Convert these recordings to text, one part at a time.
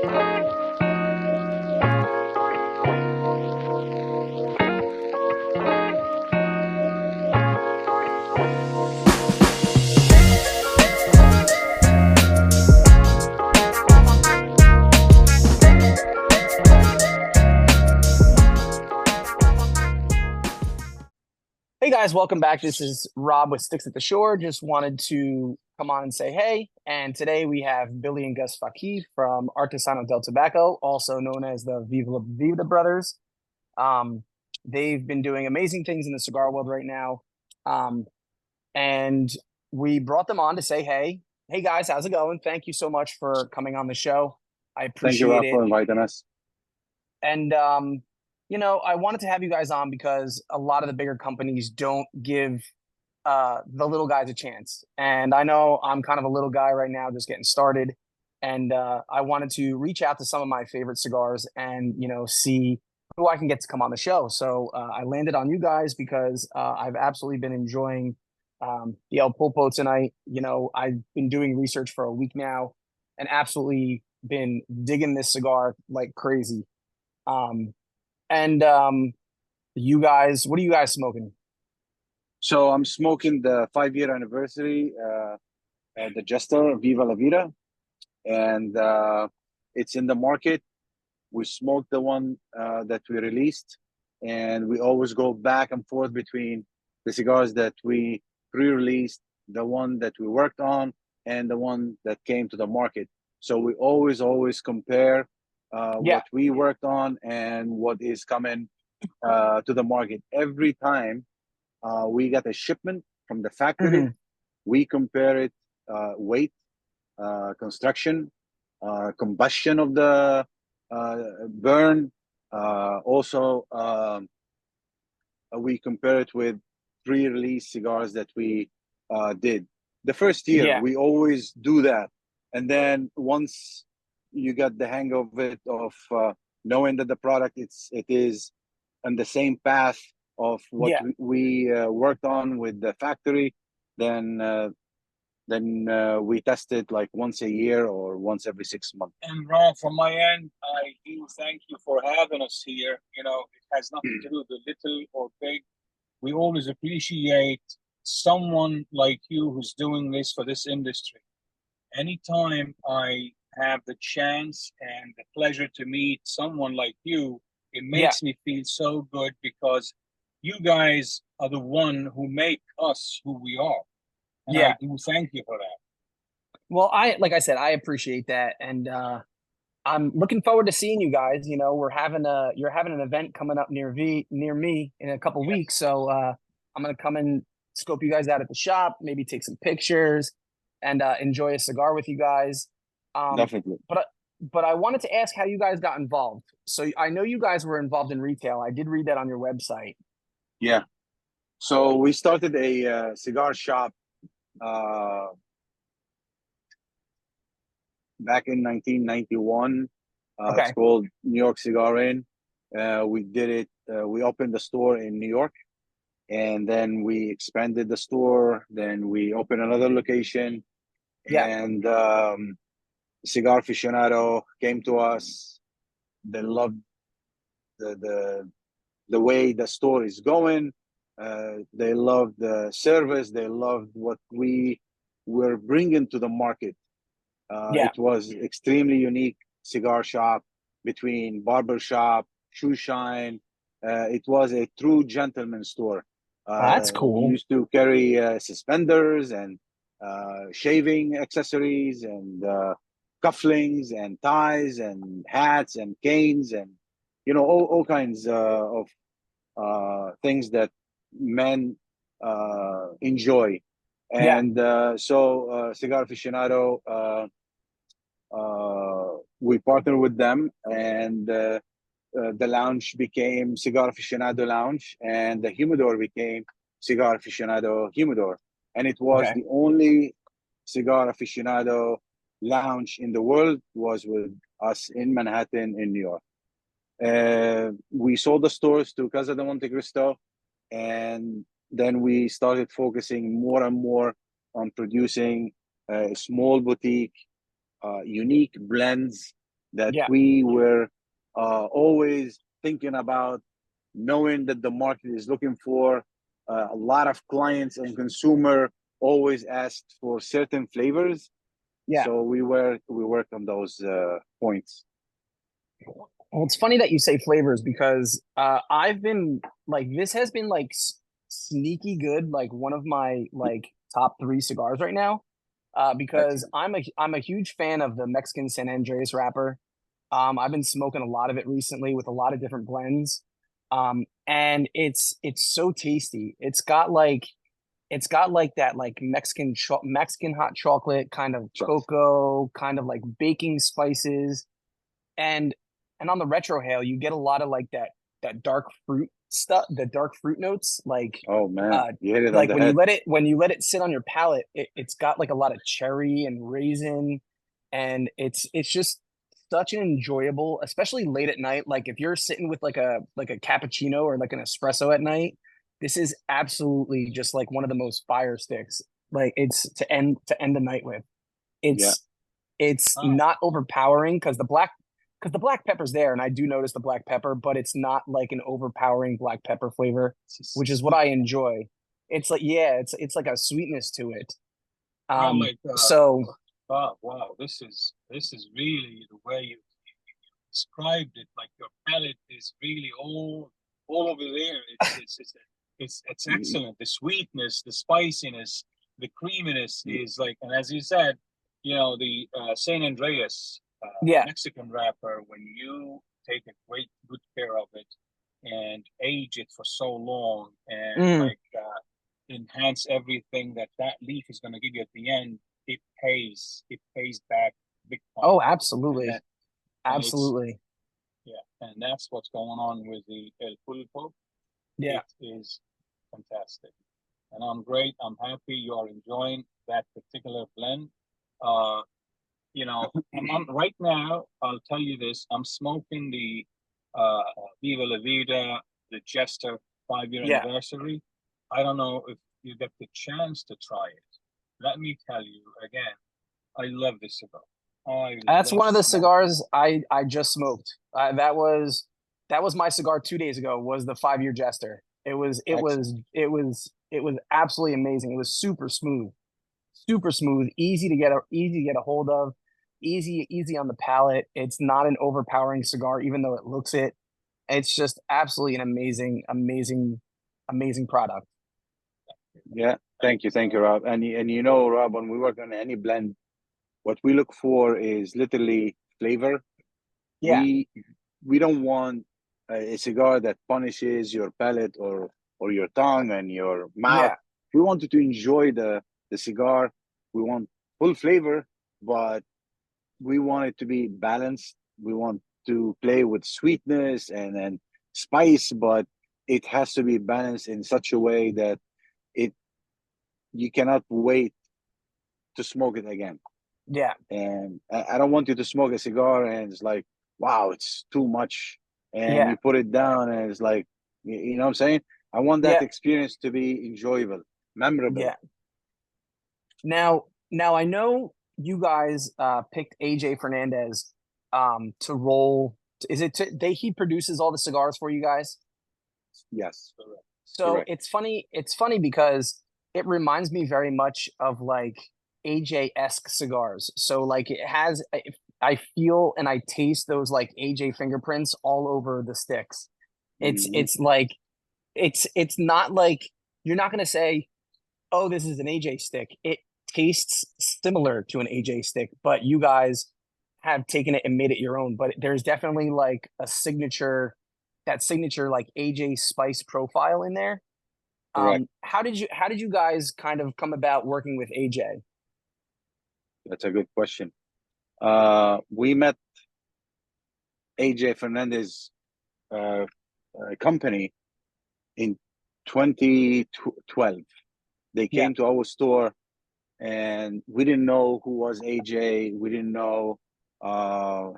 Hey guys, welcome back. This is Rob with Sticks at the Shore. Just wanted to come on and say hey. And today we have Billy and Gus Fakih from Artesano Del Tobacco, also known as the Viva La Vida brothers. Um, they've been doing amazing things in the cigar world right now. Um, and we brought them on to say hey. Hey guys, how's it going? Thank you so much for coming on the show. I Thank you, appreciate Rob, it. for inviting us. And I wanted to have you guys on because a lot of the bigger companies don't give the little guys a chance. And I know I'm kind of a little guy right now, just getting started. And I wanted to reach out to some of my favorite cigars and, see who I can get to come on the show. So I landed on you guys because I've absolutely been enjoying the El Pulpo tonight. I've been doing research for a week now and absolutely been digging this cigar like crazy. Um, and you guys, what are you guys smoking? So I'm smoking the 5-year anniversary, the Jester Viva La Vida, and it's in the market. We smoked the one that we released, and we always go back and forth between the cigars that we pre-released, the one that we worked on, and the one that came to the market. So we always compare Yeah. what we worked on and what is coming to the market. Every time we get a shipment from the factory, Hmm. we compare it, weight, construction, combustion of the burn. Also, we compare it with pre-release cigars that we did. The first year, Yeah. we always do that. And then once you get the hang of it, of knowing that the product it is on the same path of what Yeah. we worked on with the factory, then we test it like once a year or once every 6 months. And Ron, from my end, I do thank you for having us here. It has nothing to do with little or big. We always appreciate someone like you who's doing this for this industry. Anytime I have the chance and the pleasure to meet someone like you, it Yeah. makes me feel so good because you guys are the one who make us who we are. And I Yeah. do thank you for that. Well, like I said, I appreciate that. And I'm looking forward to seeing you guys. You're having an event coming up near me in a couple Yes. weeks. So I'm gonna come and scope you guys out at the shop, maybe take some pictures and enjoy a cigar with you guys. Um, Definitely. but I wanted to ask how you guys got involved. So I know you guys were involved in retail. I did read that on your website. Yeah. So we started a cigar shop uh, back in 1991. It's Okay. called New York Cigar Inn. We did it. We opened the store in New York, and then we expanded the store. Then we opened another location, Yeah. and Cigar Aficionado came to us. They loved the the the way the store is going. They loved the service. They loved what we were bringing to the market. Yeah. It was extremely unique cigar shop between barber shop, shoe shine. It was a true gentleman store. That's We cool. used to carry suspenders and shaving accessories and cufflinks and ties and hats and canes and all kinds of things that men enjoy. Yeah. And so Cigar Aficionado, we partnered with them, and the lounge became Cigar Aficionado Lounge, and the humidor became Cigar Aficionado Humidor. And it was Okay. the only Cigar Aficionado lounge in the world was with us in Manhattan, in New York. We sold the stores to Casa de Monte Cristo, and then we started focusing more and more on producing small boutique, unique blends that Yeah. we were always thinking about, knowing that the market is looking for. A lot of clients and consumer always asked for certain flavors, Yeah. so we worked on those points. Well, it's funny that you say flavors because I've been like this has been like sneaky good, like one of my like top three cigars right now. Because Excellent. I'm a huge fan of the Mexican San Andreas wrapper. I've been smoking a lot of it recently with a lot of different blends. And it's so tasty. It's got like that like Mexican hot chocolate kind of Trust. cocoa, kind of like baking spices, and on the retrohale you get a lot of like that dark fruit stuff, the dark fruit notes, Oh man, uh you hit it on like the head. when you let it sit on your palate, it's got like a lot of cherry and raisin, and it's just such an enjoyable, especially late at night, like if you're sitting with like a cappuccino or like an espresso at night, this is absolutely just like one of the most fire sticks, like it's to end the night with. Yeah. It's Ah, not overpowering because the black pepper's there, and I do notice the black pepper, but it's not like an overpowering black pepper flavor, it's a which is what I sweet. enjoy. It's like, yeah, it's like a sweetness to it. Well, Um, like, so wow, wow, this is really the way you described it. Like your palate is really all over there. It's excellent. The sweetness, the spiciness, the creaminess is like, and as you said, the San Andreas yeah, Mexican wrapper. When you take a great good care of it and age it for so long, and mm, like enhance everything that leaf is going to give you at the end, it pays. It pays back big time, oh, and absolutely, that and it's absolutely, yeah, and that's what's going on with the El Pulpo. yeah, It is fantastic, and I'm great. I'm happy you are enjoying that particular blend. Uh, I'm right now. I'll tell you this. I'm smoking the uh, Viva La Vida, the Jester 5 year yeah. anniversary. I don't know if you get the chance to try it. Let me tell you again. I love this cigar. I That's love one of the smoking. cigars I just smoked. That was my cigar 2 days ago. Was the 5 year Jester. Excellent. It was absolutely amazing. It was super smooth, easy to get a hold of, easy on the palate. It's not an overpowering cigar, even though it looks it. It's just absolutely an amazing product. Yeah. Thank Thank you, Rob. And Rob, when we work on any blend, what we look for is literally flavor. Yeah, We we don't want a cigar that punishes your palate or your tongue and your mouth. yeah, We want you to enjoy the cigar. We want full flavor, but we want it to be balanced. We want to play with sweetness and spice, but it has to be balanced in such a way that it you cannot wait to smoke it again. yeah, And I don't want you to smoke a cigar and it's like, wow, it's too much. And yeah, you put it down and it's like, you know what I'm saying? I want that yeah, experience to be enjoyable, memorable. yeah. Now I know you guys picked AJ Fernandez to roll. Is it he produces all the cigars for you guys? Yes, correct. So correct. it's funny because it reminds me very much of like AJ-esque cigars. So like it has, I feel and I taste those like AJ fingerprints all over the sticks. Hmm. It's like it's not like you're not gonna say, oh, this is an AJ stick. It tastes similar to an AJ stick, but you guys have taken it and made it your own. But there's definitely like a signature, that signature like AJ spice profile in there. Correct. How did you guys kind of come about working with AJ? That's a good question. We met AJ Fernandez company in 2012. They Yeah, came to our store and we didn't know who was AJ. We didn't know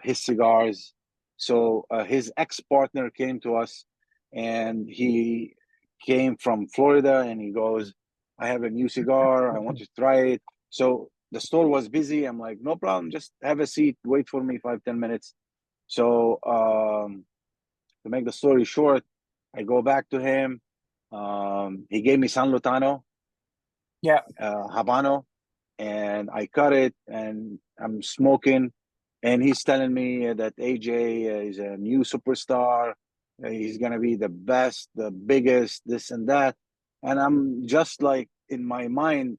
his cigars. So his ex partner came to us, and he came from Florida, and he goes, "I have a new cigar. I want to try it." So the store was busy. I'm like, no problem, just have a seat, wait for me 5-10 minutes. So to make the story short, I go back to him. He gave me San Lutano, Yeah. Habano, and I cut it, and I'm smoking. And he's telling me that AJ is a new superstar. He's gonna be the best, the biggest, this and that. And I'm just like, in my mind,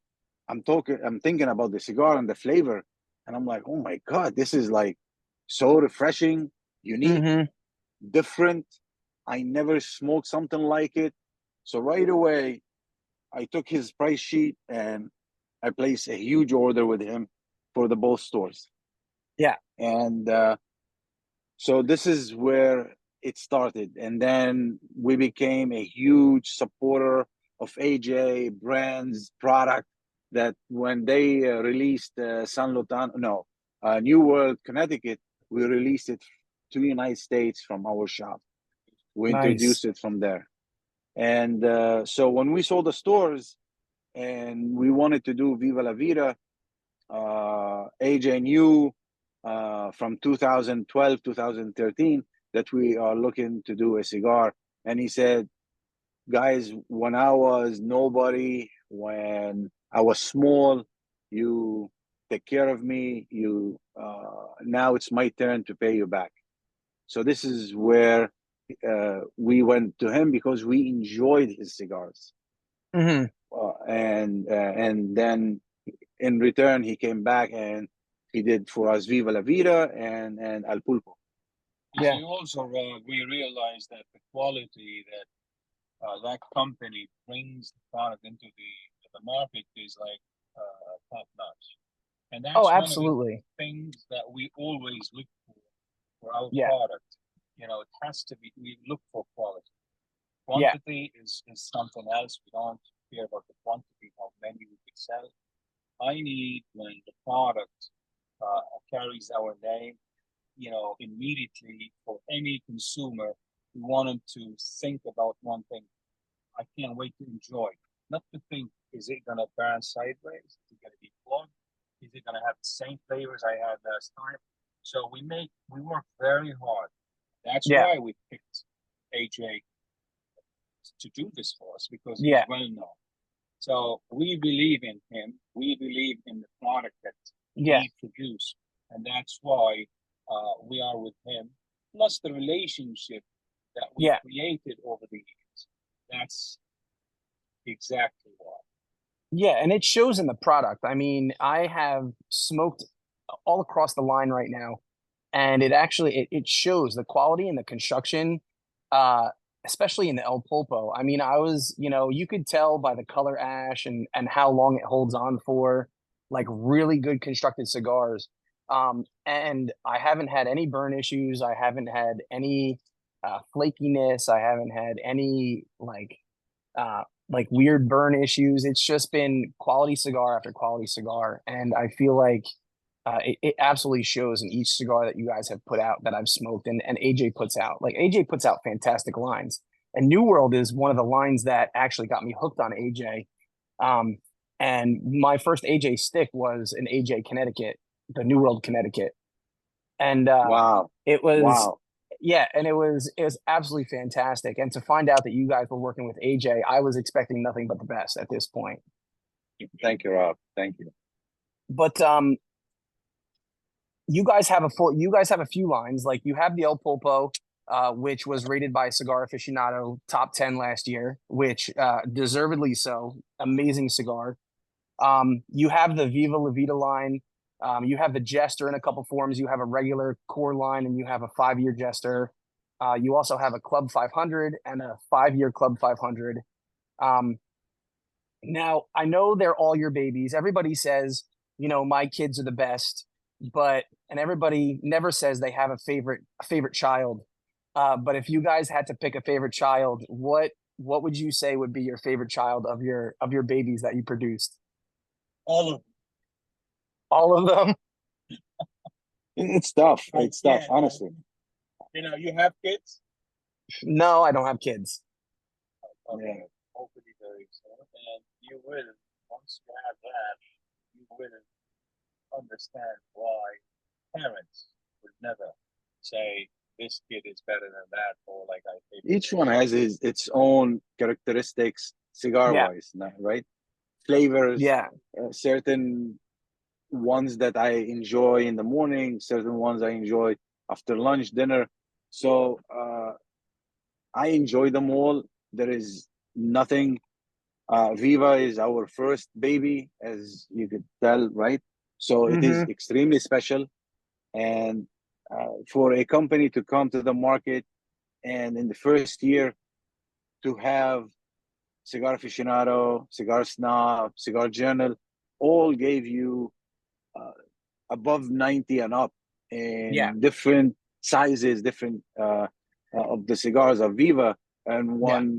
I'm thinking about the cigar and the flavor, and I'm like, oh my god, this is like so refreshing, unique, Mm-hmm. different. I never smoked something like it. So right away, I took his price sheet and I placed a huge order with him for the both stores. Yeah. And so this is where it started. And then we became a huge supporter of AJ brands product, that when they released San Lotano, no, New World, Connecticut, we released it to the United States from our shop. We Nice. introduced it from there. And so when we saw the stores and we wanted to do Viva La Vida, AJ knew from 2012, 2013 that we are looking to do a cigar. And he said, guys, when I was nobody, when I was small, you take care of me. You now it's my turn to pay you back. So this is where we went to him, because we enjoyed his cigars. Mm-hmm. And then in return, he came back and he did for us Viva La Vida and Al Pulpo. You Yeah. see, also, we realized that the quality that that company brings the product into the market is like top notch, and Oh, that's one of the absolutely. things that we always look for our Yeah. product. You know, it has to be. We look for quality. Yeah. Quantity is something else. We don't care about the quantity, how many we could sell. I need when the product carries our name, you know, immediately for any consumer, we want them to think about one thing. I can't wait to enjoy. Not to think, is it going to burn sideways? Is it going to be plugged? Is it going to have the same flavors I had last time? So we work very hard. That's Yeah. why we picked AJ to do this for us, because he's Yeah. well known. So we believe in him. We believe in the product that Yeah. he produced, and that's why we are with him. Plus the relationship that we Yeah. created over the years. That's exactly why. Yeah. And it shows in the product. I mean, I have smoked all across the line right now, and it actually it shows the quality and the construction, uh, especially in the El Pulpo. I mean, I was, you could tell by the color ash and how long it holds on for, like really good constructed cigars. And I haven't had any burn issues. I haven't had any flakiness. I haven't had any like weird burn issues. It's just been quality cigar after quality cigar, and I feel like it absolutely shows in each cigar that you guys have put out that I've smoked, and AJ puts out. Like AJ puts out fantastic lines, and New World is one of the lines that actually got me hooked on AJ. Um, and my first AJ stick was an AJ Connecticut, the New World Connecticut, and Wow. it was Wow. yeah, and it was absolutely fantastic. And to find out that you guys were working with AJ, I was expecting nothing but the best at this point. Thank you, Rob. Thank you. But you guys have a few lines. Like you have the El Pulpo, which was rated by Cigar Aficionado top 10 last year, which deservedly so. Amazing cigar. You have the Viva La Vida line. You have the Jester in a couple forms. You have a regular core line, and you have a 5-year Jester. You also have a Club 500 and a 5-year Club 500. Um, Now, I know they're all your babies. Everybody says, my kids are the best, and everybody never says they have a favorite child. But if you guys had to pick a favorite child, what would you say would be your favorite child of your babies that you produced? All of All of them? It's tough. them. It's tough, honestly. You know, you have kids? No, I don't have kids. Okay. Yeah. Hopefully very soon. And you will, once you have that, you will understand why parents would never say this kid is better than that, or like I hate Each this. one has its own characteristics, cigar Yeah. wise, right? Flavors, Yeah. certain ones that I enjoy in the morning, certain ones I enjoy after lunch, dinner. So I enjoy them all. There is nothing. Viva is our first baby, as you could tell, right? So it is Mm-hmm. extremely special. And for a company to come to the market and in the first year to have Cigar Aficionado, Cigar Snob, Cigar Journal, all gave you uh, above 90 and up Yeah. in different sizes, different of the cigars of Viva. And Yeah. one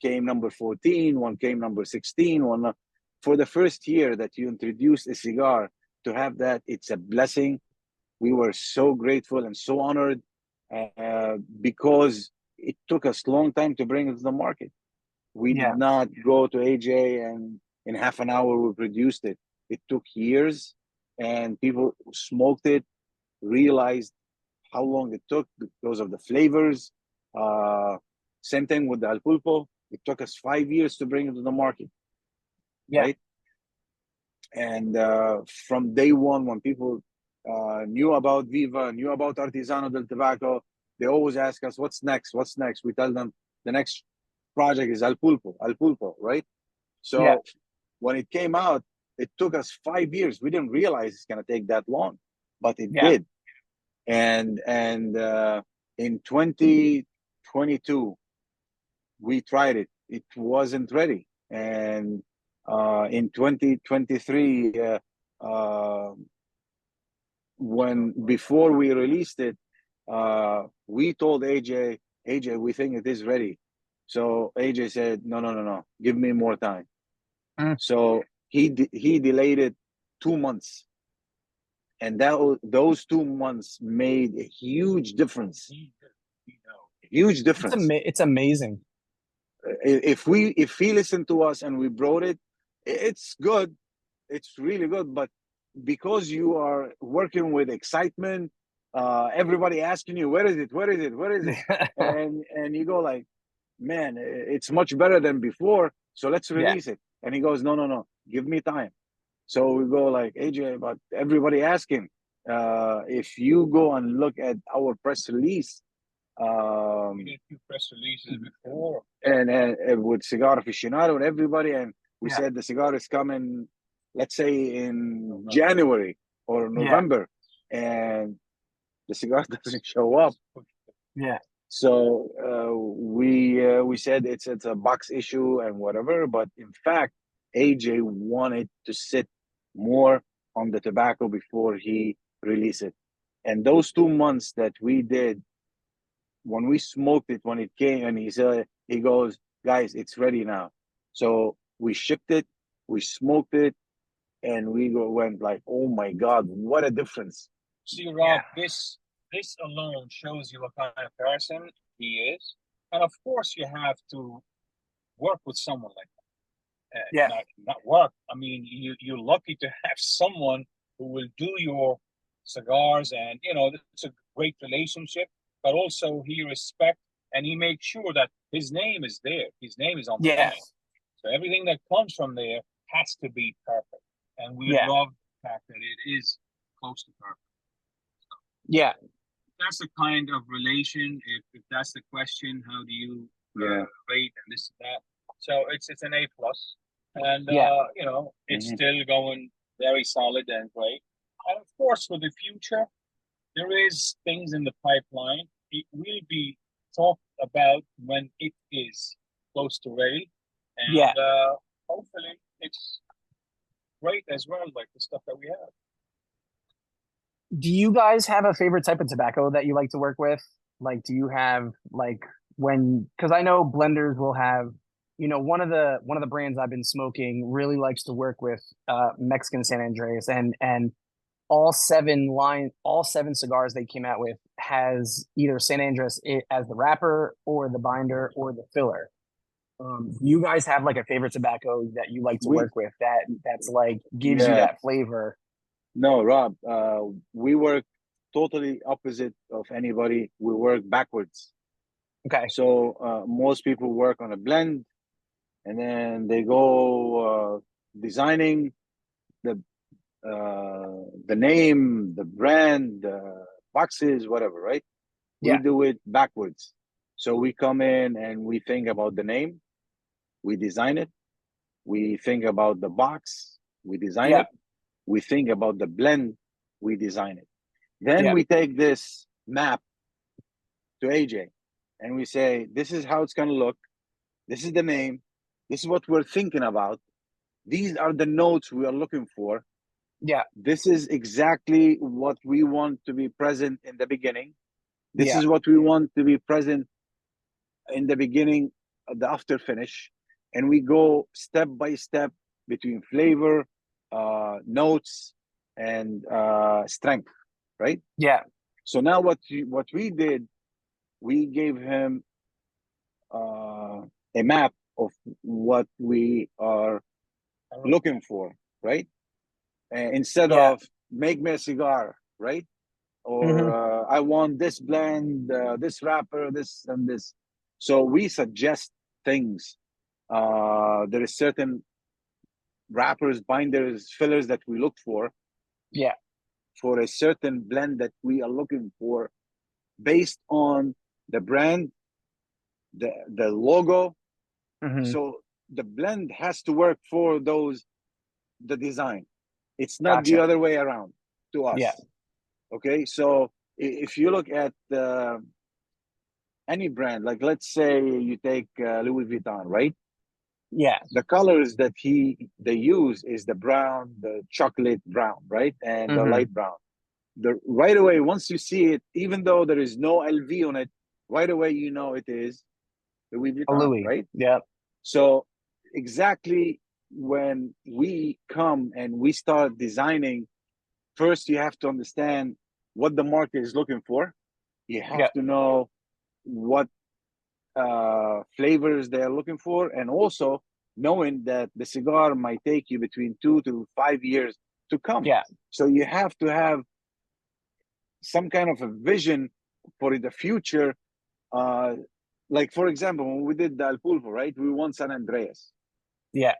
came number 14, one came number 16. For the first year that you introduced a cigar, to have that, it's a blessing. We were so grateful and so honored because it took us a long time to bring it to the market. We did Yeah. not go to AJ and in half an hour we produced it. It took years, and people smoked it, realized how long it took because of the flavors. Uh, Same thing with the Al Pulpo. It took us 5 years to bring it to the market, Yeah. right? And from day one, when people knew about Viva, knew about Artesano del Tobacco, they always ask us, "What's next? What's next?" We tell them the next project is Al Pulpo, right? Yeah. So when it came out, it took us 5 years. We didn't realize it's going to take that long, but it Yeah. did. And in 2022, we tried it. It wasn't ready. And in 2023, when before we released it, we told AJ, we think it is ready. So AJ said, no, no, no, no, give me more time. Mm. So he delayed it 2 months, and those 2 months made a huge difference. Huge difference. It's amazing. If he listened to us and we brought it, it's good. It's really good. But because you are working with excitement, everybody asking you, where is it? Where is it? Where is it? And you go like, man, it's much better than before. So let's Yeah. release it. And he goes, no, no, no, give me time. So we go like, AJ, but everybody asking. If you go and look at our press release, We did 2 press releases before. and with Cigar Aficionado and everybody, and we Yeah. said the cigar is coming, let's say in January or Yeah. November, and the cigar doesn't show up. Yeah. So we said it's a box issue and whatever, but in fact, AJ wanted to sit more on the tobacco before he released it, and those 2 months that we did, when we smoked it, when it came, and he goes, guys, it's ready now. So we shipped it, we smoked it, and went like, oh my god, what a difference. See, Rob, this alone shows you what kind of person he is, and of course you have to work with someone like that. Yeah. Not work. I mean, you're lucky to have someone who will do your cigars, and it's a great relationship. But also he respects and he makes sure that his name is there. His name is on the Yeah. line. So everything that comes from there has to be perfect. And we Yeah. love the fact that it is close to perfect. Yeah. That's the kind of relation. If that's the question, how do you rate and this and that? So it's an A plus, and Yeah. it's still going very solid and great. And of course, for the future, there is things in the pipeline. It will be talked about when it is close to ready, and Yeah. hopefully it's great as well, like the stuff that we have. Do you guys have a favorite type of tobacco that you like to work with? Like, do you have like because I know blenders will have, one of the brands I've been smoking really likes to work with Mexican San Andreas, and all seven cigars they came out with has either San Andreas as the wrapper or the binder or the filler. You guys have like a favorite tobacco that you like to work with that's like gives you that flavor? No, Rob, we work totally opposite of anybody. We work backwards. Okay. So most people work on a blend, and then they go designing the the name, the brand, boxes, whatever, right? We Yeah. do it backwards. So we come in and we think about the name, we design it, we think about the box, we design Yeah. it, we think about the blend, we design it. Then Yeah. we take this map to AJ and we say, this is how it's going to look. This is the name. This is what we're thinking about. These are the notes we are looking for. Yeah. This is exactly what we want to be present in the beginning. This Yeah. is what we want to be present in the beginning, the after finish. And we go step by step between flavor, notes, and strength, right? Yeah. So now what we did, we gave him a map of what we are looking for, right? Instead Yeah. of make me a cigar, right? Or Hmm. I want this blend, this wrapper, this and this. So we suggest things. There is certain wrappers, binders, fillers that we look Yeah. for a certain blend that we are looking for based on the brand, the logo. Hmm. So the blend has to work for the design. It's not the Gotcha. other way around to Yeah. us. Okay, so if you look at any brand, like let's say you take Louis Vuitton, right? Yeah. The colors that they use is the brown, the chocolate brown, right, and the Hmm. light brown. The right away, once you see it, even though there is no LV on it, right away you know it is Louis A Vuitton, Louis. right? Yeah. So exactly when we come and we start designing, first you have to understand what the market is looking for. You Yeah. have to know what flavors they are looking for, and also knowing that the cigar might take you between 2 to 5 years to come. Yeah. So you have to have some kind of a vision for the future. Uh, like for example, when we did the El Pulpo, right? We won San Andreas. Yeah.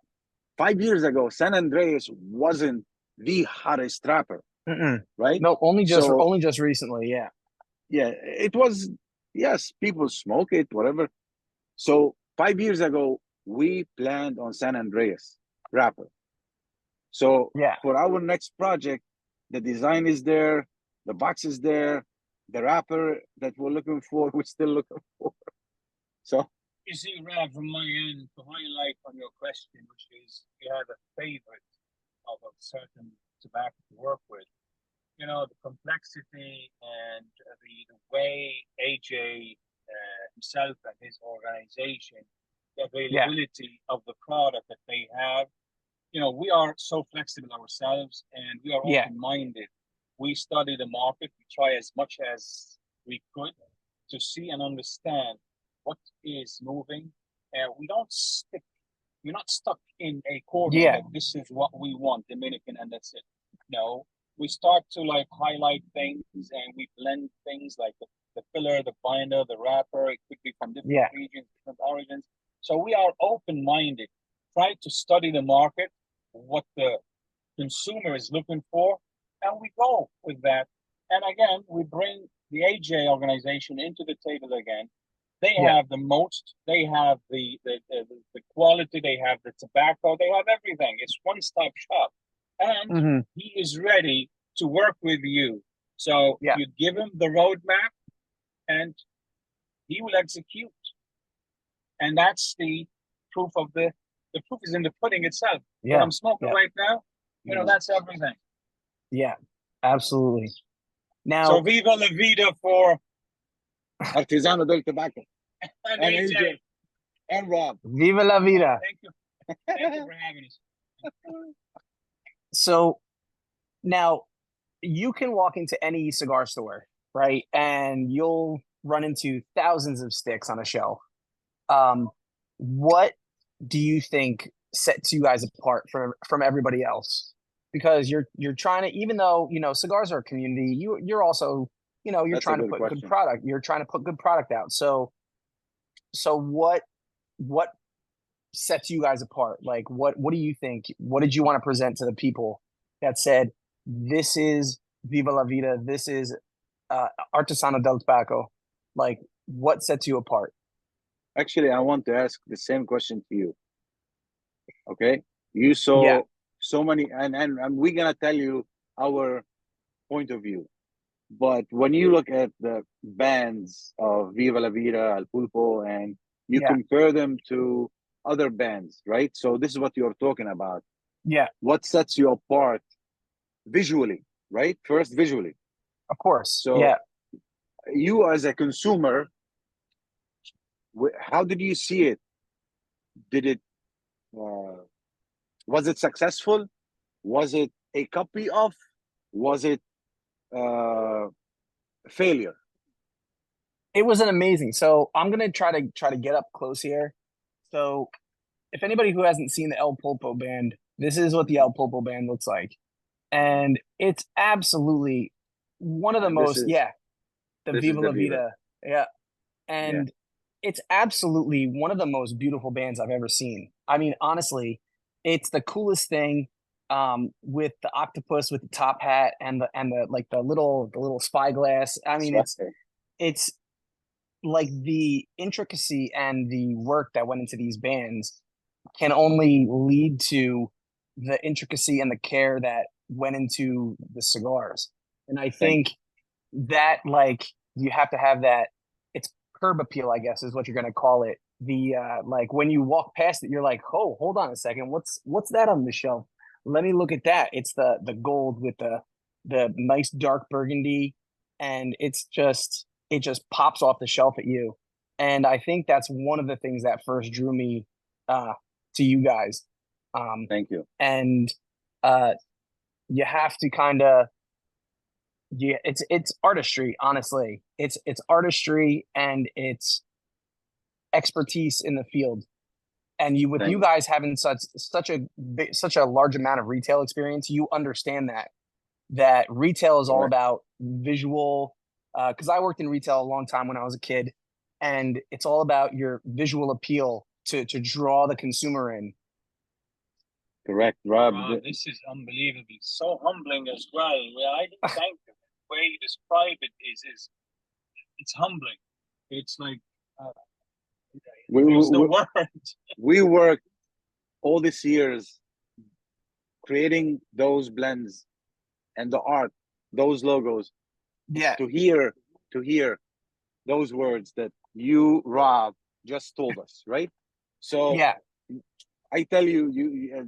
5 years ago, San Andreas wasn't the hottest wrapper, Mm-mm. right? No, So only just recently. Yeah. yeah, it was, yes, people smoke it, whatever. So 5 years ago, we planned on San Andreas wrapper. So Yeah. for our next project, the design is there, the box is there, the wrapper that we're looking for, we're still looking for. So You see, Rav, from my end, to highlight on your question, which is you have a favorite of a certain tobacco to work with. You know, the complexity and the way AJ himself and his organization, the Yeah. availability of the product that they have. You know, we are so flexible ourselves and we are Yeah. open minded. We study the market, we try as much as we could to see and understand what is moving. And we don't stick, we're not stuck in a corner Yeah. that this is what we want, Dominican, and that's it. No, we start to like highlight things and we blend things like the filler, the binder, the wrapper. It could be from different Yeah. regions, different origins. So we are open minded, try to study the market, what the consumer is looking for, and we go with that. And again, we bring the AJ organization into the table again. They Yeah. have the most, they have the quality, they have the tobacco, they have everything. It's one stop shop. And Hmm. he is ready to work with you. So Yeah. you give him the roadmap and he will execute. And that's the proof of the proof is in the pudding itself. What Yeah. I'm smoking Yeah. right now, you know, mm, that's everything. Yeah. Absolutely. So Now, Viva La Vida for Artesano del Tobacco and and AJ. AJ and Rob. Viva la vida. Thank you. Thank you for having us. So now you can walk into any cigar store, right? And you'll run into thousands of sticks on a shelf. What do you think sets you guys apart from everybody else? because you're trying to, even though, cigars are a community, you're also, you're That's a trying to good put good question. product. You're trying to put good product out. So what sets you guys apart? Like, what do you think? What did you want to present to the people that said, this is Viva La Vida, this is Artesano del Tobacco? Like, what sets you apart? Actually, I want to ask the same question to you. Okay, you Yeah, saw so many, and we're gonna tell you our point of view. But when you look at the bands of Viva La Vida, El Pulpo, and you yeah, compare them to other bands, right? So this is what you're talking about. yeah, What sets you apart visually, right? First, visually. of course. So Yeah. you as a consumer, how did you see it? Did it uh, was it successful? Was it a copy of? Was it uh, failure? It was an amazing. So I'm gonna try to get up close here. So if anybody who hasn't seen the El Pulpo band, this is what the El Pulpo band looks like. And it's absolutely one of the And this most, is yeah, the this is Viva the La Viva. Vida. Yeah. Yeah, And it's absolutely one of the most beautiful bands I've ever seen. I mean, honestly, it's the coolest thing, with the octopus with the top hat and the like the little spyglass. I mean, swag. it's like the intricacy and the work that went into these bands can only lead to the intricacy and the care that went into the cigars. And I Thank think that, like, you have to have that, it's curb appeal, I guess, is what you're going to call it. The like, when you walk past it, you're like, oh, hold on a second, what's that on the shelf? Let me look at that. It's the gold with the nice dark burgundy, and it just pops off the shelf at you. And I think that's one of the things that first drew me uh to you guys. um thank you. and uh you have to kind of, yeah, it's artistry. Honestly, it's artistry, and it's expertise in the field. And you, with you Thank guys having such a large amount of retail experience, you understand that retail is all correct. about visual. Because I worked in retail a long time when I was a kid, and it's all about your visual appeal to draw the consumer in. Correct, Rob. Wow, this is unbelievable. So humbling as well. Well, I didn't thank you. The way you describe it is it's humbling. It's like uh, We, there's no we word. we worked all these years creating those blends and the art, those logos, Yeah, to hear those words that you, Rob, just told us, right? So yeah, I tell you,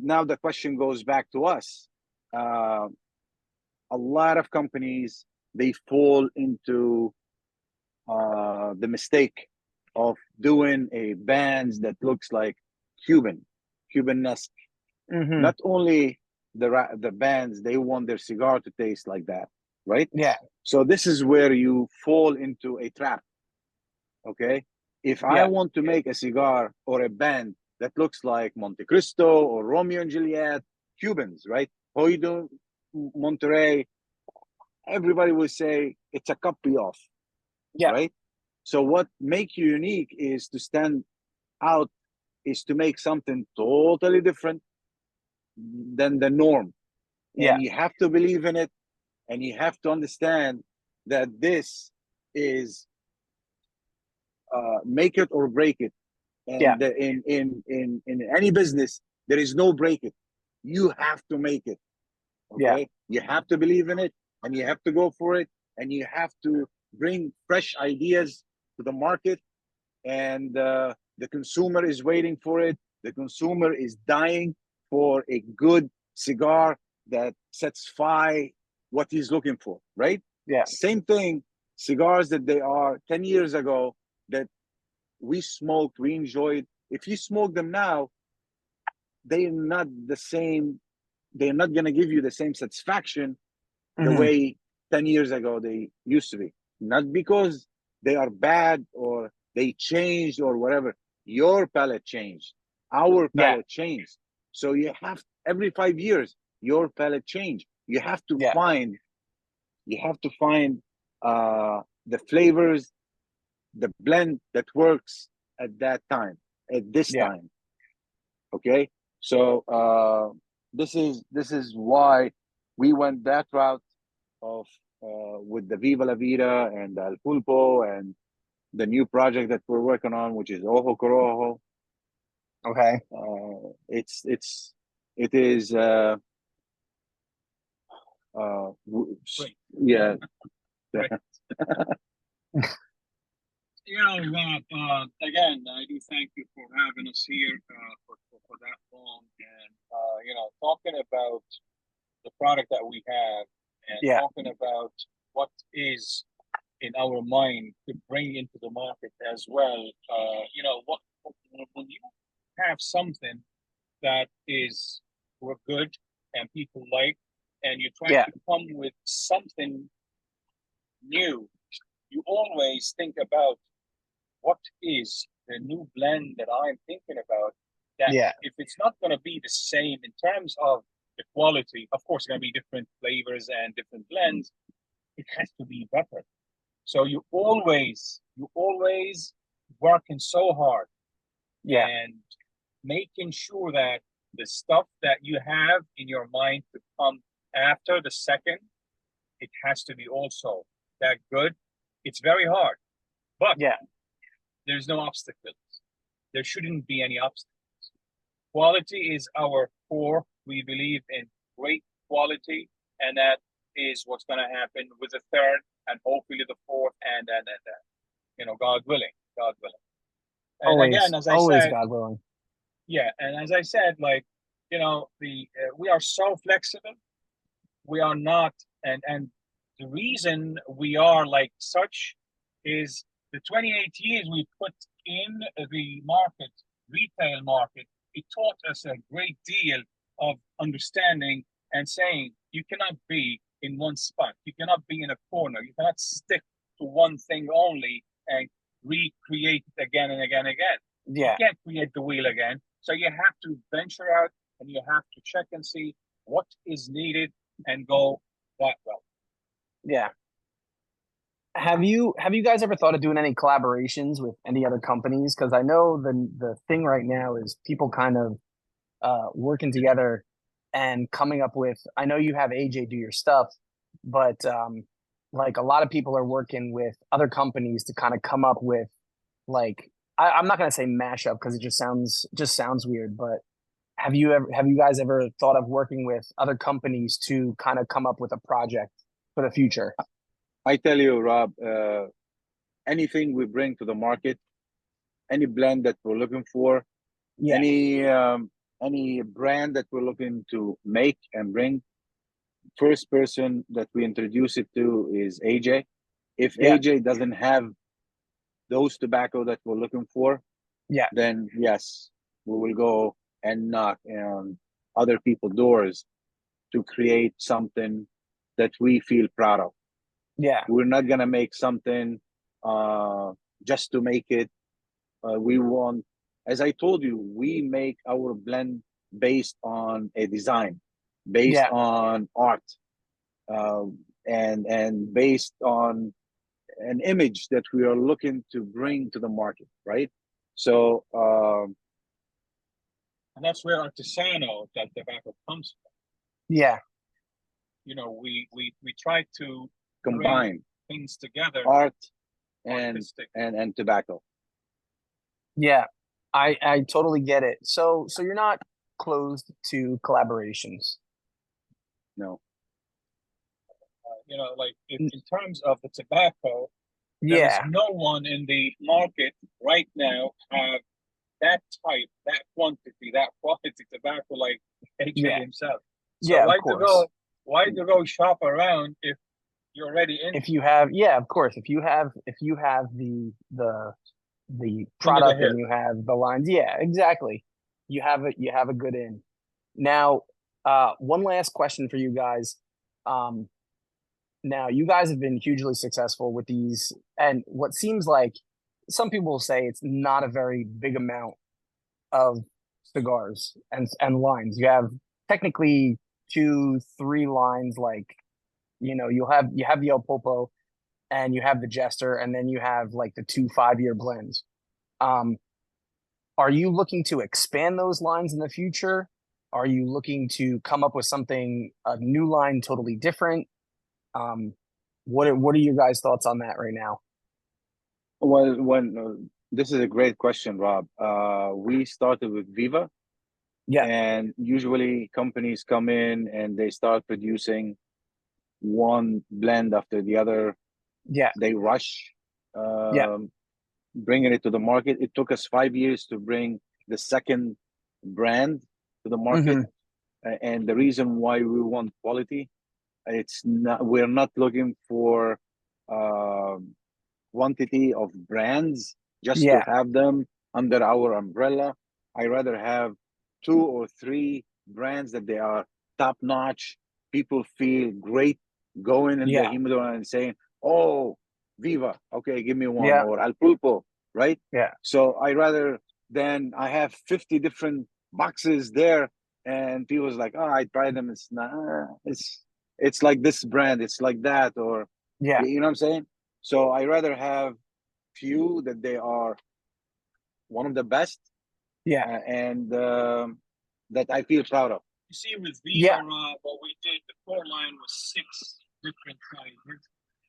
now the question goes back to us. Uh, a lot of companies, they fall into the mistake of doing a bands that looks like Cuban-esque. hmm, Not only the bands, they want their cigar to taste like that, right? yeah, So this is where you fall into a trap. Okay, if I yeah, want to make a cigar or a band that looks like Monte Cristo or Romeo and Juliet, Cubans, right? Hoido, Monterey, everybody will say it's a copy of, yeah, right? So what make you unique is to stand out, is to make something totally different than the norm. yeah, And you have to believe in it, and you have to understand that this is make it or break it. yeah, And in any business, there is no break it. You have to make it. yeah, Okay, you have to believe in it, and you have to go for it, and you have to bring fresh ideas to the market, and the consumer is waiting for it. The consumer is dying for a good cigar that satisfy what he's looking for, right? yeah, Same thing, cigars that they are 10 years ago that we smoked, we enjoyed. If you smoke them now, they're not the same. They're not going to give you the same satisfaction the hmm, way 10 years ago they used to be. Not because they are bad or they changed or whatever. Your palate changed. Our yeah, palate changed. So you have every 5 years, your palate change. You have to Yeah. find the flavors, the blend that works at that time, at this Yeah. time. Okay, so this is why we went that route of with the Viva La Vida and El Pulpo and the new project that we're working on, which is Ojo Corojo. Okay. It is Great. yeah. Right. Again, I do thank you for having us here for that long, and talking about the product that we have, and Yeah. talking about what is in our mind to bring into the market as well. When you have something that is good and people like, and you try Yeah. to come with something new, you always think about what is the new blend that I'm thinking about. That Yeah. if it's not going to be the same in terms of the quality, of course, it's going to be different flavors and different blends. It has to be better. So you always working so hard Yeah. and making sure that the stuff that you have in your mind to come after the second, it has to be also that good. It's very hard, but Yeah. there's no obstacles. There shouldn't be any obstacles. Quality is our core. We believe in great quality, and that is what's going to happen with the third and hopefully the fourth, and God willing, God willing. And Always, again, as I always, said, God willing. yeah, and as I said, we are so flexible. We are not, and the reason we are like such is the 28 years we put in the market, retail market. It taught us a great deal of understanding and saying you cannot be in one spot, you cannot be in a corner, you cannot stick to one thing only and recreate it again and again and again. You Yeah. can't create the wheel again. So you have to venture out and you have to check and see what is needed and go that route. Yeah. Have you guys ever thought of doing any collaborations with any other companies? Because I know the thing right now is people kind of working together and coming up with. I know you have AJ do your stuff, but like a lot of people are working with other companies to kind of come up with like I'm not gonna say mashup because it just sounds weird, but have you guys ever thought of working with other companies to kind of come up with a project for the future? I tell you, Rob, anything we bring to the market, any blend that we're looking for, Yeah. any brand that we're looking to make and bring, first person that we introduce it to is AJ. If Yeah. AJ doesn't have those tobacco that we're looking for, Yeah. then yes, we will go and knock on other people's doors to create something that we feel proud of. Yeah. We're not gonna make something just to make it. We want, as I told you, we make our blend based on a design, based Yeah. on art, and based on an image that we are looking to bring to the market, right? So And that's where Artesano Del Tobacco comes from. Yeah. We try to combine bring things together, art and artistic. and tobacco. Yeah. I totally get it. So you're not closed to collaborations. No. Like in terms of the tobacco, there is Yeah. no one in the market right now have that type, that quantity, that quality tobacco like AJ Yeah. himself. So Yeah, of course. why to go shop around if you're already in If you have, yeah, of course. If you have the king of the product hill? and you have the lines, yeah, exactly. You have a good in. Now, one last question for you guys. Now you guys have been hugely successful with these, and what seems like some people will say it's not a very big amount of cigars and lines. You have technically two, three lines, like, you have the El Popo and you have the Jester, and then you have like the two 5-year blends. Um, are you looking to expand those lines in the future? Are you looking to come up with something, a new line, totally different? Um, what are your guys' thoughts on that right now? Well, this is a great question, Rob. We started with Viva, Yeah, and usually companies come in and they start producing one blend after the other. yeah, They rush yeah. bringing it to the market. It took us 5 years to bring the second brand to the market. Hmm. And the reason why we want quality, we're not looking for um quantity of brands just to Yeah, have them under our umbrella. I rather have two or three brands that they are top notch. People feel great going in the yeah, humidor and saying, "Oh, Viva, okay, give me one," yeah, or Al Pulpo, right? yeah, So I rather than I have 50 different boxes there, and people's like, "Oh, I tried them. It's not. It's like this brand. It's like that," or yeah, you know what I'm saying. So I rather have few that they are one of the best, yeah, and that I feel proud of. You see, with Viva, yeah, what we did, the core line was 6 different sizes.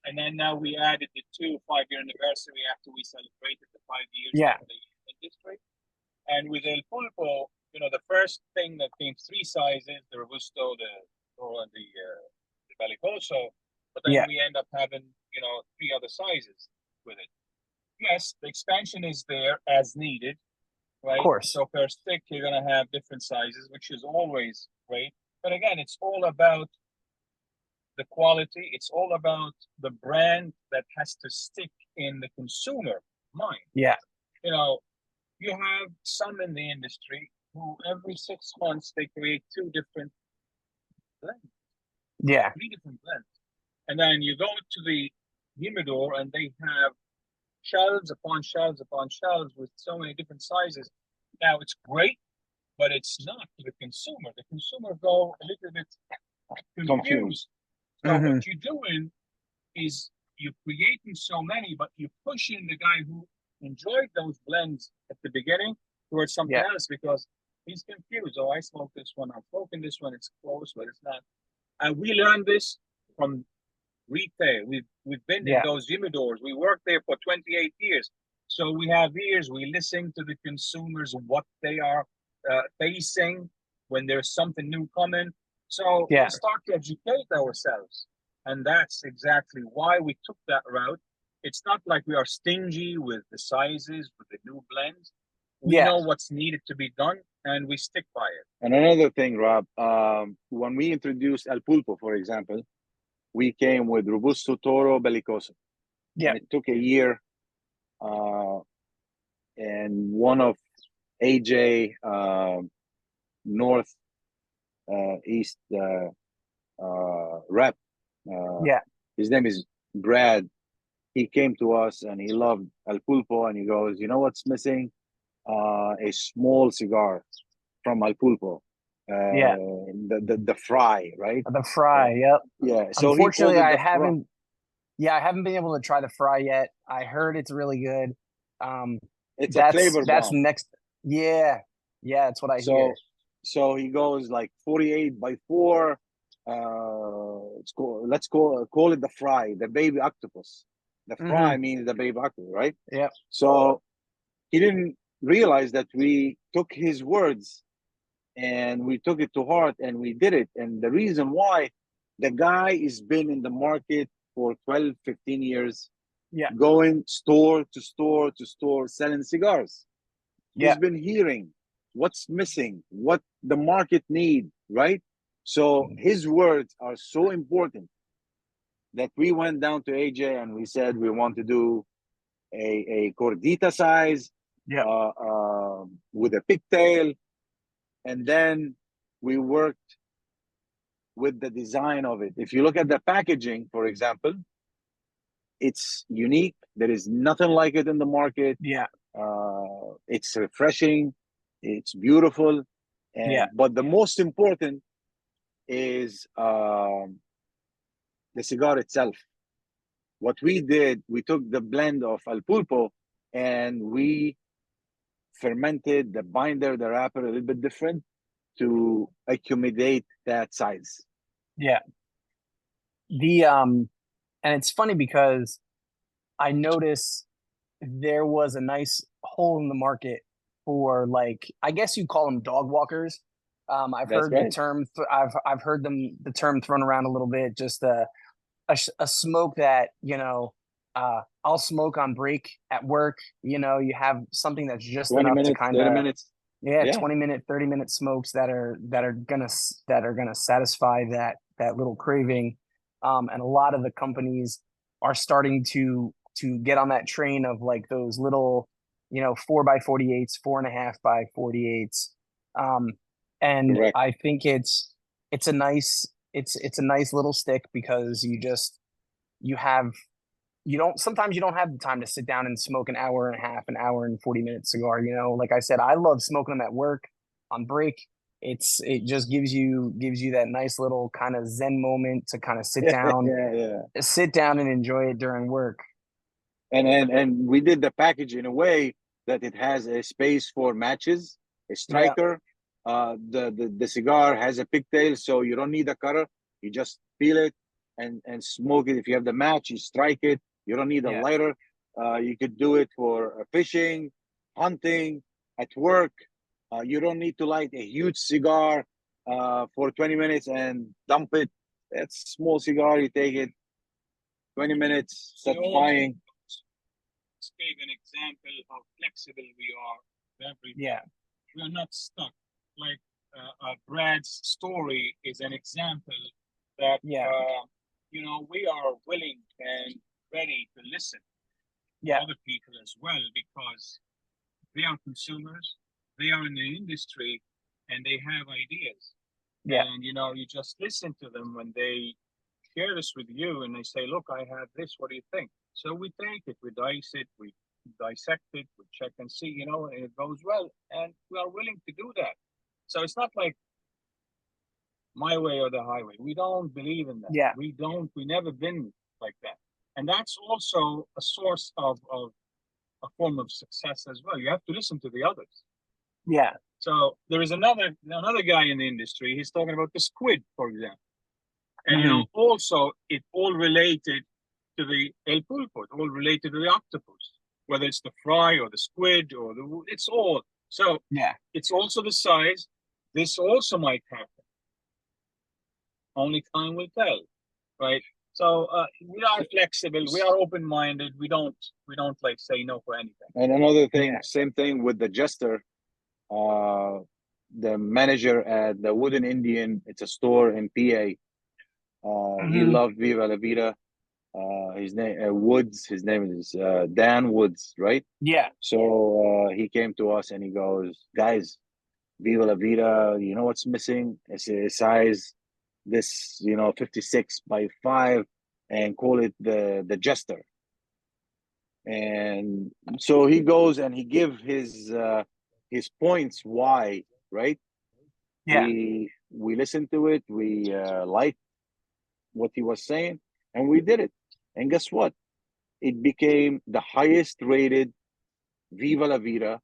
And then now we added the 5-year anniversary after we celebrated the 5 years yeah, of the industry. And with El Pulpo, the first thing that came 3 sizes, the Robusto, the Toro, and the Bellicoso. But then yeah. we end up having, 3 other sizes with it. Yes, the expansion is there as needed, Of right? course. So per stick, you're going to have different sizes, which is always great. But again, it's all about the quality. It's all about the brand that has to stick in the consumer mind. Yeah, You know, you have some in the industry who every 6 months they create 2 different blends, yeah, 3 different blends. And then you go to the humidor and they have shelves upon shelves upon shelves with so many different sizes. Now it's great, but it's not for the consumer. The consumer go a little bit Confused. confused. So what hmm, you're doing is you're creating so many, but you're pushing the guy who enjoyed those blends at the beginning towards something yeah, else because he's confused. Oh, I smoke this one, I'm smoking this one, it's close, but it's not. And we learned this from retail. We've been in yeah, those humidors. We worked there for 28 years. So we have ears. We listen to the consumers, what they are facing when there's something new coming. So we yeah, start to educate ourselves. And that's exactly why we took that route. It's not like we are stingy with the sizes, with the new blends. We yeah. know what's needed to be done and we stick by it. And another thing, Rob, when we introduced El Pulpo, for example, we came with Robusto, Toro, Bellicoso, Yeah, and it took a year. And one of AJ North East rep, uh, yeah, his name is Brad. He came to us and he loved El Pulpo, and he goes, "You know what's missing? A small cigar from El Pulpo, yeah. the fry, right? The fry, yep. Yeah. So he called Unfortunately, it the fry. I haven't been able to try the fry yet. I heard it's really good. Um, It's a flavor that's bomb. next. Yeah, yeah, that's what I hear. So so he goes like 48 by 4. Let's call it the fry, the baby octopus. The Hmm. fry means the baby octopus, right? Yep. So he didn't realize that we took his words and we took it to heart and we did it. And the reason why, the guy has been in the market for 12, 15 years, Yeah. going store to store to store, selling cigars. Yeah. He's been hearing what's missing, what the market need, right? So his words are so important that we went down to AJ and we said we want to do a cordita size Yep. with a pigtail, and then we worked with the design of it. If you look at the packaging, for example, it's unique. There is nothing like it in the market. Yeah. It's refreshing. It's beautiful. Yeah. But the most important, is the cigar itself. What we did, we took the blend of El Pulpo and we fermented the binder, the wrapper a little bit different to accommodate that size. Yeah. The and it's funny because I noticed there was a nice hole in the market for, like, I guess you call them dog walkers. I've That's heard the right. term. I've heard the term thrown around a little bit. Just a smoke that, I'll smoke on break at work. You have something that's just 20 enough to minutes, kind 30 of, minutes. yeah, Yeah, 20-minute, 30-minute smokes that are gonna satisfy that little craving. And a lot of the companies are starting to get on that train of, like, those little, 4x48s, 4.5x48s. And correct. I think it's a nice little stick because you have you don't sometimes you don't have the time to sit down and smoke an hour and a half, an hour and 40 minute cigar. Like I said, I love smoking them at work on break. It just gives you that nice little kind of zen moment to kind of sit Yeah, down, yeah, yeah. and enjoy it during work. And we did the package in a way that it has a space for matches, a Yeah, striker. The cigar has a pigtail, so you don't need a cutter. You just peel it and smoke it. If you have the match, you strike it. You don't need a yeah, lighter. You could do it for fishing, hunting, at work. You don't need to light a huge cigar for 20 minutes and dump it. It's a small cigar. You take it 20 minutes, We also satisfying. gave an example how flexible we are with everything. yeah, We are not stuck. Like Brad's story is an example that yeah, we are willing and ready to listen to yeah, other people as well because they are consumers, they are in the industry, and they have ideas. yeah, And you just listen to them when they share this with you and they say, look, I have this, what do you think? So we take it, we dice it, we dissect it, we check and see, and it goes well. And we are willing to do that. So it's not like my way or the highway. We don't believe in that. yeah, We never been like that. And that's also a source of a form of success as well. You have to listen to the others. yeah, So there is another guy in the industry. He's talking about the squid, for example, and mhm, also it all related to the el pulpo, all related to the octopus, whether it's the fry or the squid or it's all. So yeah, it's also the size. This also might happen. Only time will tell, right? So we are flexible. We are open minded. We don't like say no for anything. And another thing, yeah, same thing with the jester, uh, the manager at the Wooden Indian. It's a store in PA. He mhm, loved Viva La Vida. His name Woods. His name is Dan Woods, right? yeah, So he came to us and he goes, "Guys, Viva La Vida. You know what's missing? It's a size this, 56x5, and call it the jester." And so he goes and he give his points why, right? yeah, We listened to it, we liked what he was saying, and we did it. And guess what? It became the highest rated Viva La Vida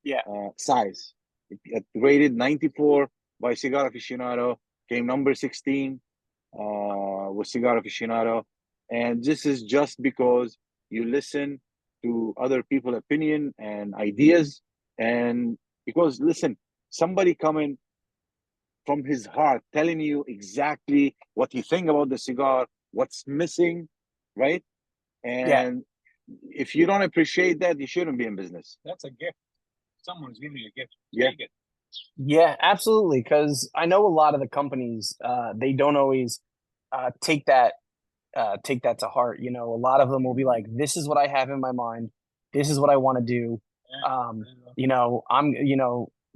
yeah, size. It rated 94 by Cigar Aficionado, came number 16 with Cigar Aficionado. And this is just because you listen to other people's opinion and ideas. And because, listen, somebody coming from his heart telling you exactly what you think about the cigar, what's missing, right? yeah. And if you don't appreciate that, you shouldn't be in business. That's a gift. Someone's giving you a gift. Yeah. Take it. Yeah, absolutely. Because I know a lot of the companies, they don't always take that to heart. A lot of them will be like, "This is what I have in my mind. This is what I want to do." Um, Yeah. I'm,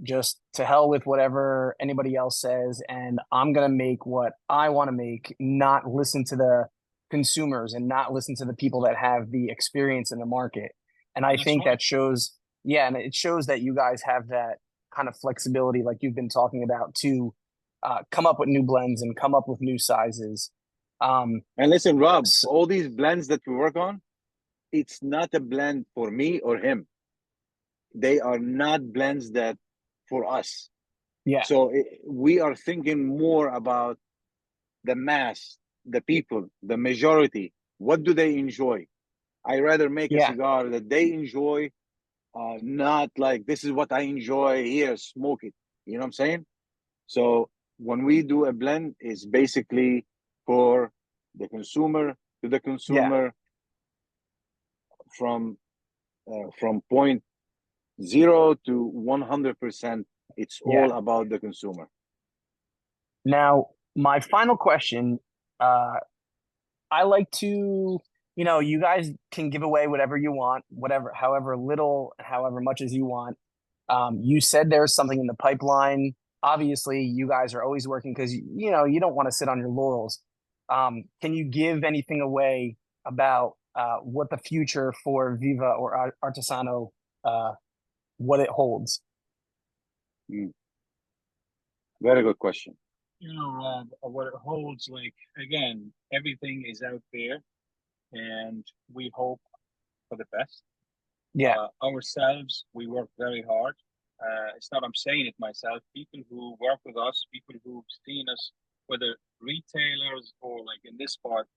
just to hell with whatever anybody else says, and I'm gonna make what I want to make, not listen to the consumers and not listen to the people that have the experience in the market. And I That's think right. that shows, yeah, and it shows that you guys have that kind of flexibility, like you've been talking about, to come up with new blends and come up with new sizes. And listen, Rob, S- all these blends that we work on, it's not a blend for me or him. They are not blends that for us. yeah, So we are thinking more about the mass, the people, the majority. What do they enjoy? I rather make a yeah, cigar that they enjoy, not like this is what I enjoy here, smoke it. You know what I'm saying? So when we do a blend, it's basically for the consumer to the yeah, consumer from point 0 to 100%. It's yeah. all about the consumer. Now, my final question, uh, I like to, you guys can give away whatever you want, whatever, however little, however much as you want. You said there's something in the pipeline. Obviously, you guys are always working because you don't want to sit on your laurels. Can you give anything away about what the future for Viva or Artesano, uh, what it holds? Mm, very good question. What it holds, like, again, everything is out there, and we hope for the best. Yeah, Ourselves, we work very hard. It's not I'm saying it myself. People who work with us, people who've seen us, whether retailers or like in this part,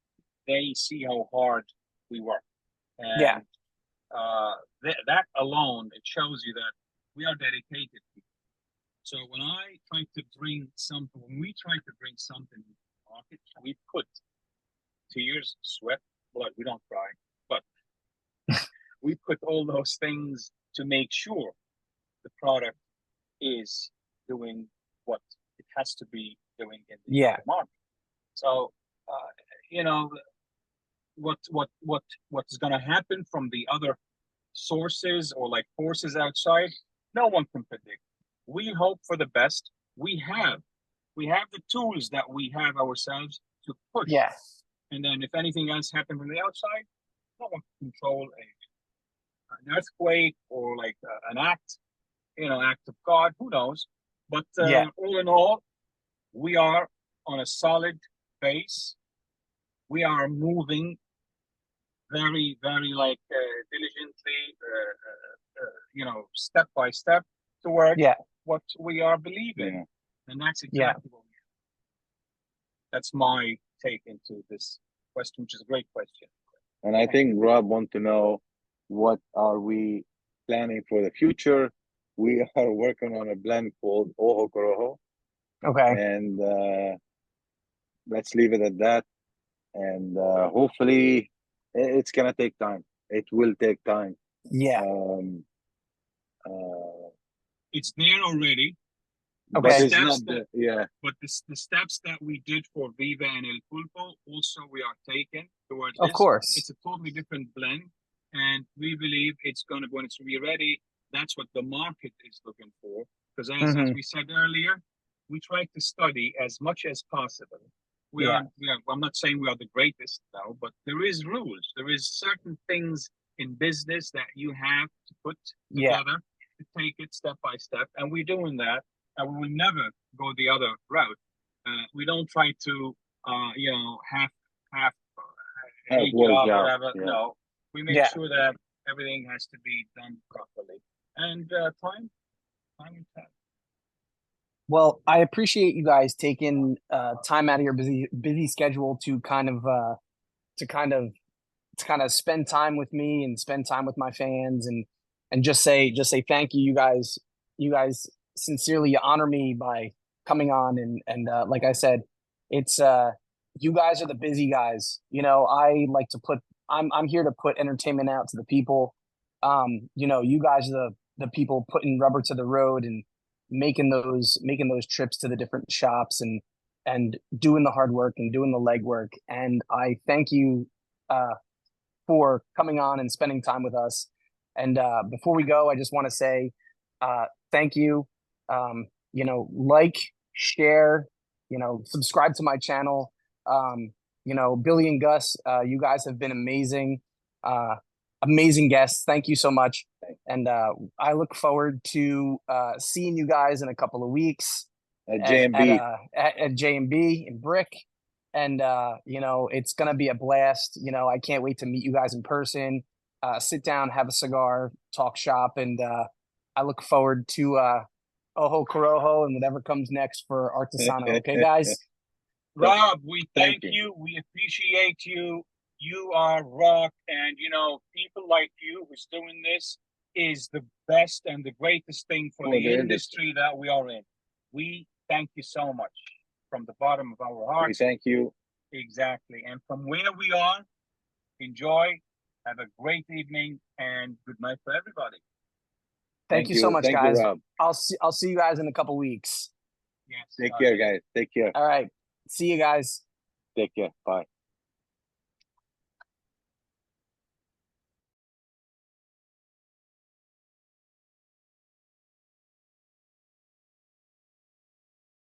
they see how hard we work, yeah, and that alone it shows you that we are dedicated. So when we try to bring something to the market, we put tears, sweat, blood. We don't cry, but we put all those things to make sure the product is doing what it has to be doing in the yeah, market. So, uh, you know, what's going to happen from the other sources or like forces outside, no one can predict. We hope for the best. We have the tools that we have ourselves to push. yeah, And then if anything else happens from the outside, no one can control an earthquake or like an act of God. Who knows? But yeah, all in all, we are on a solid base. We are moving very, very like diligently, step by step toward yeah, what we are believing, Yeah. and that's yeah. exactly what we. That's my take into this question, which is a great question. And I think Rob want to know what are we planning for the future. We are working on a blend called Ojo Corojo, Okay. and let's leave it at that. And hopefully, it's gonna take time. It will take time. Yeah. Um, uh, It's there already. but Okay. it's not yeah. But the steps that we did for Viva and El Pulpo, also we are taking towards Of this. course. It's a totally different blend, and we believe when it's be ready, that's what the market is looking for. Because as we said earlier, we try to study as much as possible. I'm not saying we are the greatest now, but there is rules. There is certain things in business that you have to put together to take it step by step, and we're doing that. And we will never go the other route. We don't try to, half a job, Out. whatever. Yeah. No, we make sure that everything has to be done properly. And time will tell. Well, I appreciate you guys taking time out of your busy schedule to kind of spend time with me and spend time with my fans and just say thank you. You guys sincerely honor me by coming on and like I said, it's you guys are the busy guys. I like to put I'm here to put entertainment out to the people. You guys are the people putting rubber to the road and making those trips to the different shops and doing the hard work and doing the legwork. And I thank you for coming on and spending time with us. And before we go, I just want to say thank you. Like, share, subscribe to my channel. Billy and Gus, you guys have been amazing, amazing guests. Thank you so much. And I look forward to seeing you guys in a couple of weeks. At at JMB. at J&B in Brick. And you know, it's gonna be a blast. You know, I can't wait to meet you guys in person, sit down, have a cigar, talk shop, and I look forward to Ojo Corojo and whatever comes next for Artesano. Okay, guys? Rob, we Thank thank you. We appreciate you. You are rock, and you know, people like you who's doing this is the best and the greatest thing for the industry that we are in. We thank you so much from the bottom of our We hearts. thank you. Exactly. And from where we are, enjoy, have a great evening, and good night for everybody. Thank you so much, Thank guys. you, Rob. I'll see you guys in a couple weeks. Yes. Take care, guys. Take care. All right. See you guys. Take care. Bye.